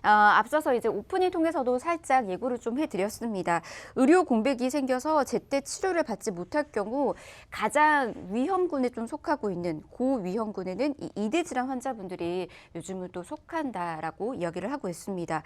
앞서서 이제 오프닝 통해서도 살짝 예고를 좀 해드렸습니다. 의료 공백이 생겨서 제때 치료를 받지 못할 경우 가장 위험군에 좀 속하고 있는 고위험군에는 이 이대 질환 환자분들이 요즘은 또 속한다라고 이야기를 하고 있습니다.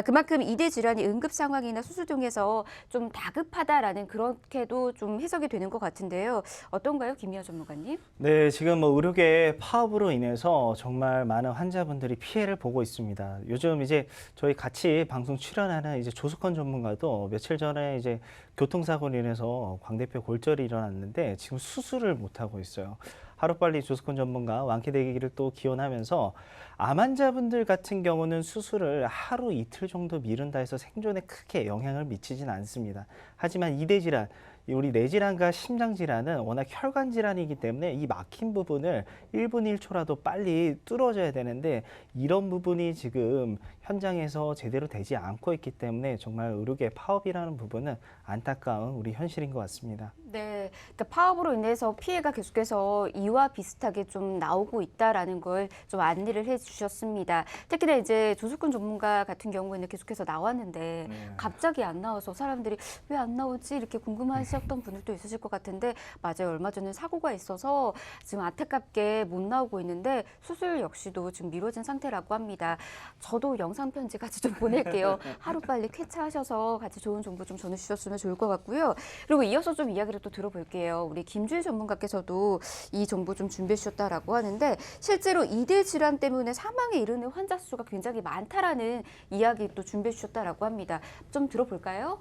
그만큼 이대 질환이 응급 상황이나 수술 등에서 좀 다급하다라는 그렇게도 좀 해석이 되는 것 같은데요. 어떤가요, 김미아 전문가님? 네, 지금 뭐 의료계의 파업으로 인해서 정말 많은 환자분들이 피해를 보고 있습니다. 요즘 이제 저희 같이 방송 출연하는 이제 조석헌 전문가도 며칠 전에 이제 교통사고로 인해서 광대뼈 골절이 일어났는데 지금 수술을 못 하고 있어요. 하루빨리 조석헌 전문가 완쾌되기를 또 기원하면서 암 환자분들 같은 경우는 수술을 하루 이틀 정도 미룬다 해서 생존에 크게 영향을 미치진 않습니다. 하지만 이대 질환, 우리 뇌질환과 심장질환은 워낙 혈관 질환이기 때문에 이 막힌 부분을 1분 1초라도 빨리 뚫어줘야 되는데 이런 부분이 지금 현장에서 제대로 되지 않고 있기 때문에 정말 의료계 파업이라는 부분은 안타까운 우리 현실인 것 같습니다. 네, 그러니까 파업으로 인해서 피해가 계속해서 이와 비슷하게 좀 나오고 있다라는 걸 좀 안내를 해주셨습니다. 특히나 이제 조석훈 전문가 같은 경우에는 계속해서 나왔는데 갑자기 안 나와서 사람들이 왜 안 나오지 이렇게 궁금하셨던 분들도 있으실 것 같은데 맞아요. 얼마 전에 사고가 있어서 지금 안타깝게 못 나오고 있는데 수술 역시도 지금 미뤄진 상태라고 합니다. 저도 영상 편지 같이 좀 보낼게요. 하루빨리 쾌차하셔서 같이 좋은 정보 좀 전해주셨으면 좋을 것 같고요. 그리고 이어서 좀 이야기를 또 들어볼게요. 우리 김주희 전문가께서도 이 정보 좀 준비해 주셨다라고 하는데 실제로 이대 질환 때문에 사망에 이르는 환자 수가 굉장히 많다라는 이야기 또 준비해 주셨다라고 합니다. 좀 들어볼까요?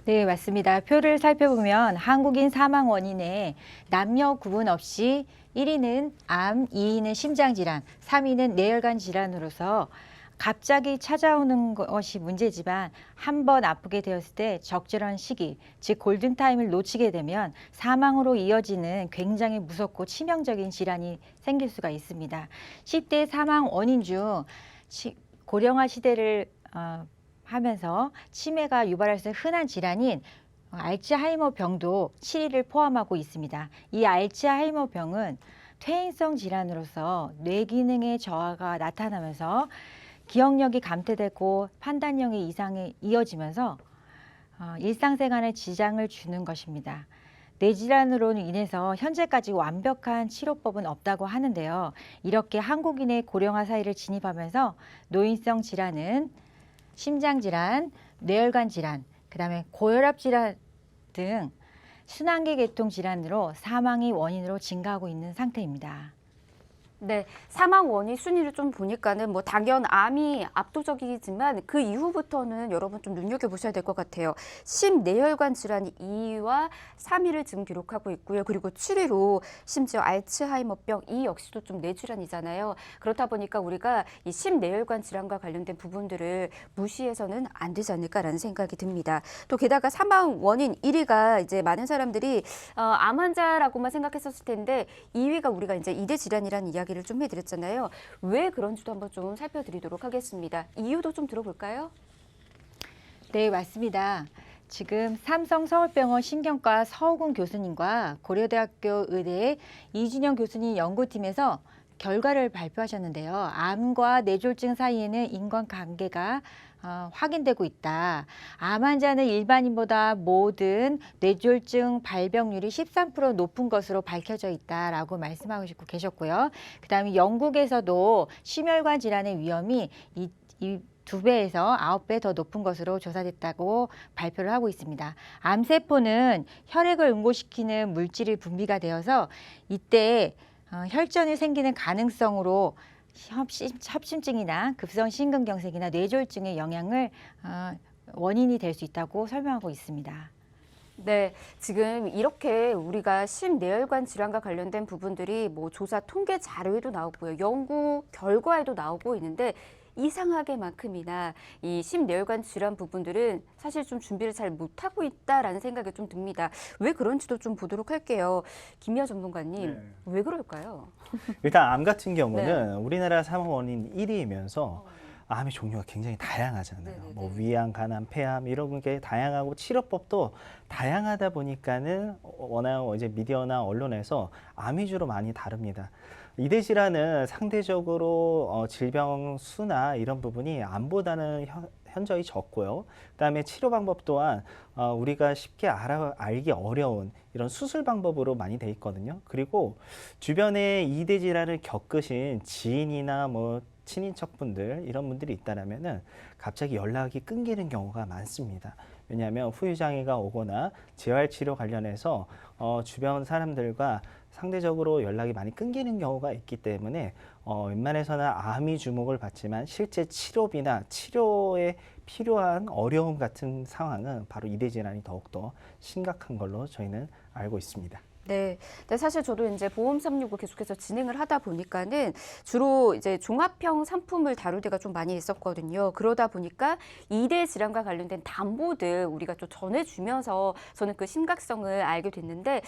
네, 맞습니다. 표를 살펴보면 한국인 사망 원인에 남녀 구분 없이 1위는 암, 2위는 심장질환, 3위는 뇌혈관 질환으로서 갑자기 찾아오는 것이 문제지만 한 번 아프게 되었을 때 적절한 시기, 즉 골든타임을 놓치게 되면 사망으로 이어지는 굉장히 무섭고 치명적인 질환이 생길 수가 있습니다. 10대 사망 원인 중 고령화 시대를 하면서 치매가 유발할 수 있는 흔한 질환인 알츠하이머 병도 7위를 포함하고 있습니다. 이 알츠하이머 병은 퇴행성 질환으로서 뇌 기능의 저하가 나타나면서 기억력이 감퇴되고 판단력의 이상이 이어지면서 일상생활에 지장을 주는 것입니다. 뇌질환으로 인해서 현재까지 완벽한 치료법은 없다고 하는데요. 이렇게 한국인의 고령화 사회를 진입하면서 노인성 질환은 심장질환, 뇌혈관 질환, 그다음에 고혈압 질환 등 순환계 계통 질환으로 사망의 원인으로 증가하고 있는 상태입니다. 네, 사망 원인 순위를 좀 보니까는 뭐 당연 암이 압도적이지만 그 이후부터는 여러분 좀 눈여겨보셔야 될 것 같아요. 심뇌혈관 질환이 2위와 3위를 지금 기록하고 있고요. 그리고 7위로 심지어 알츠하이머병 이 역시도 좀 뇌질환이잖아요. 그렇다 보니까 우리가 이 심뇌혈관 질환과 관련된 부분들을 무시해서는 안 되지 않을까라는 생각이 듭니다. 또 게다가 사망 원인 1위가 이제 많은 사람들이 암 환자라고만 생각했었을 텐데 2위가 우리가 이제 이대 질환이라는 이야기를 좀 해드렸잖아요. 왜 그런지도 한번 좀 살펴드리도록 하겠습니다. 이유도 좀 들어볼까요? 네, 맞습니다. 지금 삼성 서울병원 신경과 서우근 교수님과 고려대학교 의대 이준영 교수님 연구팀에서 결과를 발표하셨는데요. 암과 뇌졸중 사이에는 인과관계가 확인되고 있다. 암 환자는 일반인보다 모든 뇌졸중 발병률이 13% 높은 것으로 밝혀져 있다라고 말씀하고 계셨고요. 그다음에 영국에서도 심혈관 질환의 위험이 이 2배에서 9배 더 높은 것으로 조사됐다고 발표를 하고 있습니다. 암세포는 혈액을 응고시키는 물질이 분비가 되어서 이때 혈전이 생기는 가능성으로 협심증이나 급성심근경색이나 뇌졸중의 영향을 원인이 될 수 있다고 설명하고 있습니다. 네, 지금 이렇게 우리가 심뇌혈관 질환과 관련된 부분들이 뭐 조사 통계 자료에도 나오고요. 연구 결과에도 나오고 있는데 이상하게만큼이나 이 심뇌혈관 질환 부분들은 사실 좀 준비를 잘 못하고 있다라는 생각이 좀 듭니다. 왜 그런지도 좀 보도록 할게요. 김미아 전문가님, 네. 왜 그럴까요? 일단 암 같은 경우는 네. 우리나라 사망 원인 1위이면서 암의 종류가 굉장히 다양하잖아요. 네네네. 뭐 위암, 간암, 폐암 이런 게 다양하고 치료법도 다양하다 보니까는 워낙 이제 미디어나 언론에서 암 위주로 많이 다룹니다. 이대 질환은 상대적으로 질병 수나 이런 부분이 암보다는 현저히 적고요. 그다음에 치료 방법 또한 우리가 쉽게 알기 어려운 이런 수술 방법으로 많이 돼 있거든요. 그리고 주변에 이대 질환을 겪으신 지인이나 뭐 친인척분들 이런 분들이 있다라면은 갑자기 연락이 끊기는 경우가 많습니다. 왜냐하면 후유장애가 오거나 재활치료 관련해서 주변 사람들과 상대적으로 연락이 많이 끊기는 경우가 있기 때문에 웬만해서는 암이 주목을 받지만 실제 치료비나 치료에 필요한 어려움 같은 상황은 바로 이대 질환이 더욱더 심각한 걸로 저희는 알고 있습니다. 네. 근데 사실 저도 이제 보험 365 계속해서 진행을 하다 보니까는 주로 이제 종합형 상품을 다룰 때가 좀 많이 있었거든요. 그러다 보니까 이대 질환과 관련된 담보들 우리가 좀 전해주면서 저는 그 심각성을 알게 됐는데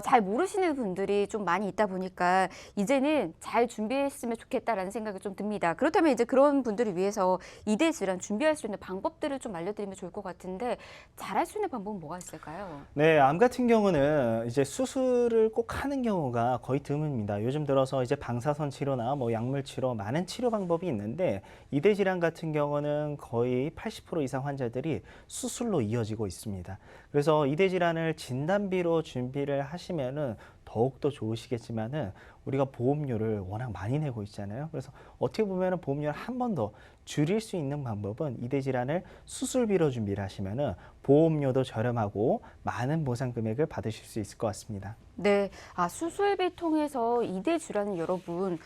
잘 모르시는 분들이 좀 많이 있다 보니까 이제는 잘 준비했으면 좋겠다라는 생각이 좀 듭니다. 그렇다면 이제 그런 분들을 위해서 이대 질환 준비할 수 있는 방법들을 좀 알려드리면 좋을 것 같은데 잘할 수 있는 방법은 뭐가 있을까요? 네, 암 같은 경우는 이제 수술을 꼭 하는 경우가 거의 드뭅니다. 요즘 들어서 이제 방사선 치료나 뭐 약물 치료 많은 치료 방법이 있는데 이대 질환 같은 경우는 거의 80% 이상 환자들이 수술로 이어지고 있습니다. 그래서 이대 질환을 진단비로 준비를 하시면은 더욱더 좋으시겠지만은 우리가 보험료를 워낙 많이 내고 있잖아요. 그래서 어떻게 보면은 보험료를 한 번 더 줄일 수 있는 방법은 이대 질환을 수술비로 준비를 하시면은 보험료도 저렴하고 많은 보상 금액을 받으실 수 있을 것 같습니다. 네, 수술비 통해서 이대 질환은 여러분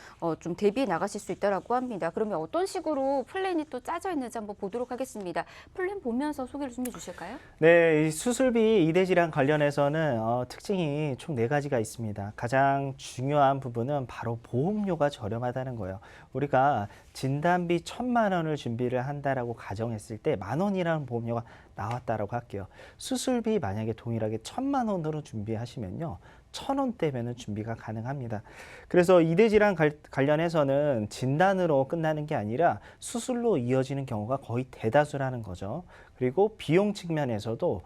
좀 대비해 나가실 수 있다라고 합니다. 그러면 어떤 식으로 플랜이 또 짜져 있는지 한번 보도록 하겠습니다. 플랜 보면서 소개를 좀 해주실까요? 네, 이 수술비 이대 질환 관련해서는 특징이 총 4가지가 있습니다. 가장 중요한 부분은 바로 보험료가 저렴하다는 거예요. 우리가 진단비 1,000만 원을 준비를 한다라고 가정했을 때 10,000원이라는 보험료가 나왔다라고 할게요. 수술비 만약에 동일하게 1,000만 원으로 준비하시면요. 1,000원대면은 준비가 가능합니다. 그래서 이대 질환 관련해서는 진단으로 끝나는 게 아니라 수술로 이어지는 경우가 거의 대다수라는 거죠. 그리고 비용 측면에서도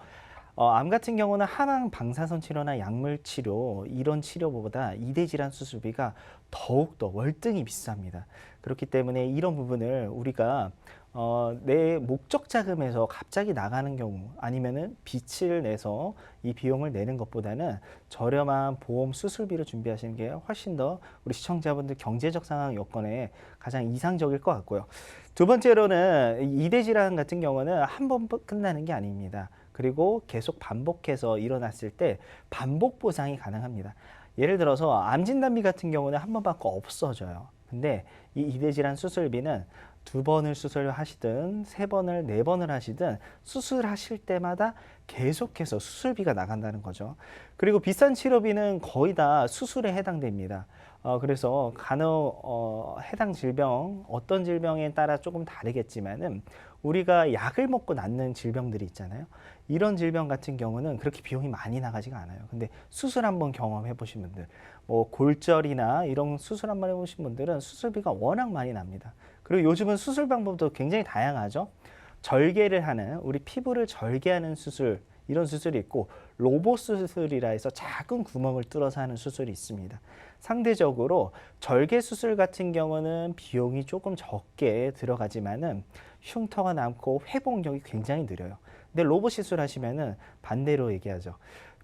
암 같은 경우는 항암 방사선 치료나 약물 치료 이런 치료보다 이대 질환 수술비가 더욱더 월등히 비쌉니다. 그렇기 때문에 이런 부분을 우리가 내 목적 자금에서 갑자기 나가는 경우 아니면은 빚을 내서 이 비용을 내는 것보다는 저렴한 보험 수술비를 준비하시는 게 훨씬 더 우리 시청자분들 경제적 상황 여건에 가장 이상적일 것 같고요. 두 번째로는 이대 질환 같은 경우는 한 번 끝나는 게 아닙니다. 그리고 계속 반복해서 일어났을 때 반복 보상이 가능합니다. 예를 들어서 암 진단비 같은 경우는 한 번 받고 없어져요. 근데 이 이대 질환 수술비는 2번을 수술을 하시든 3번을 4번을 하시든 수술하실 때마다 계속해서 수술비가 나간다는 거죠. 그리고 비싼 치료비는 거의 다 수술에 해당됩니다. 그래서 간혹 해당 질병 어떤 질병에 따라 조금 다르겠지만은 우리가 약을 먹고 낫는 질병들이 있잖아요. 이런 질병 같은 경우는 그렇게 비용이 많이 나가지가 않아요. 근데 수술 한번 경험해 보신 분들, 뭐 골절이나 이런 수술 한번 해보신 분들은 수술비가 워낙 많이 납니다. 그리고 요즘은 수술 방법도 굉장히 다양하죠. 절개를 하는, 우리 피부를 절개하는 수술, 이런 수술이 있고 로봇 수술이라 해서 작은 구멍을 뚫어서 하는 수술이 있습니다. 상대적으로 절개 수술 같은 경우는 비용이 조금 적게 들어가지만은 흉터가 남고 회복력이 굉장히 느려요. 근데 로봇 시술 하시면은 반대로 얘기하죠.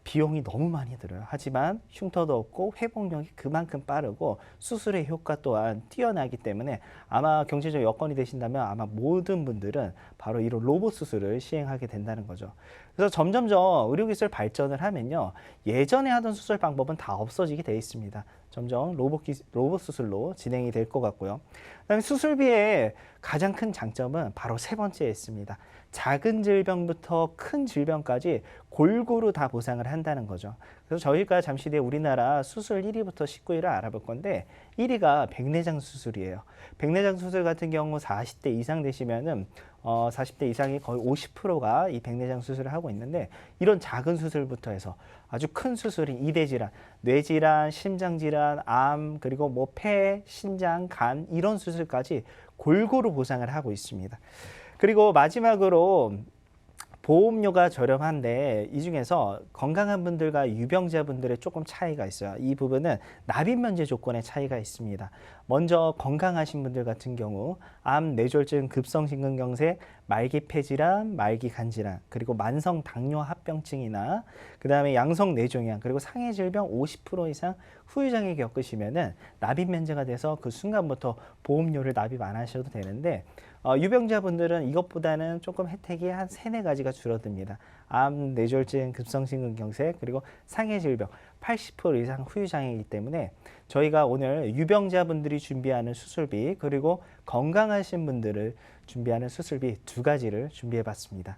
비용이 너무 많이 들어요. 하지만 흉터도 없고 회복력이 그만큼 빠르고 수술의 효과 또한 뛰어나기 때문에 아마 경제적 여건이 되신다면 아마 모든 분들은 바로 이런 로봇 수술을 시행하게 된다는 거죠. 그래서 점점점 의료기술 발전을 하면요. 예전에 하던 수술 방법은 다 없어지게 돼 있습니다. 점점 로봇 수술로 진행이 될 것 같고요. 그다음에 수술비의 가장 큰 장점은 바로 3번째에 있습니다. 작은 질병부터 큰 질병까지 골고루 다 보상을 한다는 거죠. 그래서 저희가 잠시 뒤에 우리나라 수술 1위부터 19위를 알아볼 건데 1위가 백내장 수술이에요. 백내장 수술 같은 경우 40대 이상 되시면은 40대 이상이 거의 50%가 이 백내장 수술을 하고 있는데 이런 작은 수술부터 해서 아주 큰 수술인 이대 질환, 뇌질환, 심장질환, 암, 그리고 뭐 폐, 신장, 간 이런 수술까지 골고루 보상을 하고 있습니다. 그리고 마지막으로 보험료가 저렴한데 이 중에서 건강한 분들과 유병자분들의 조금 차이가 있어요. 이 부분은 납입 면제 조건의 차이가 있습니다. 먼저 건강하신 분들 같은 경우 암, 뇌졸중, 급성심근경색, 말기 폐질암, 말기 간질환, 그리고 만성 당뇨 합병증이나 그다음에 양성 뇌종양, 그리고 상해 질병 50% 이상 후유장애 겪으시면은 납입 면제가 돼서 그 순간부터 보험료를 납입 안 하셔도 되는데 유병자분들은 이것보다는 조금 혜택이 한 3-4가지가 줄어듭니다. 암, 뇌졸중, 급성심근경색, 그리고 상해 질병 80% 이상 후유장애이기 때문에 저희가 오늘 유병자분들이 준비하는 수술비, 그리고 건강하신 분들을 준비하는 수술비 2가지를 준비해 봤습니다.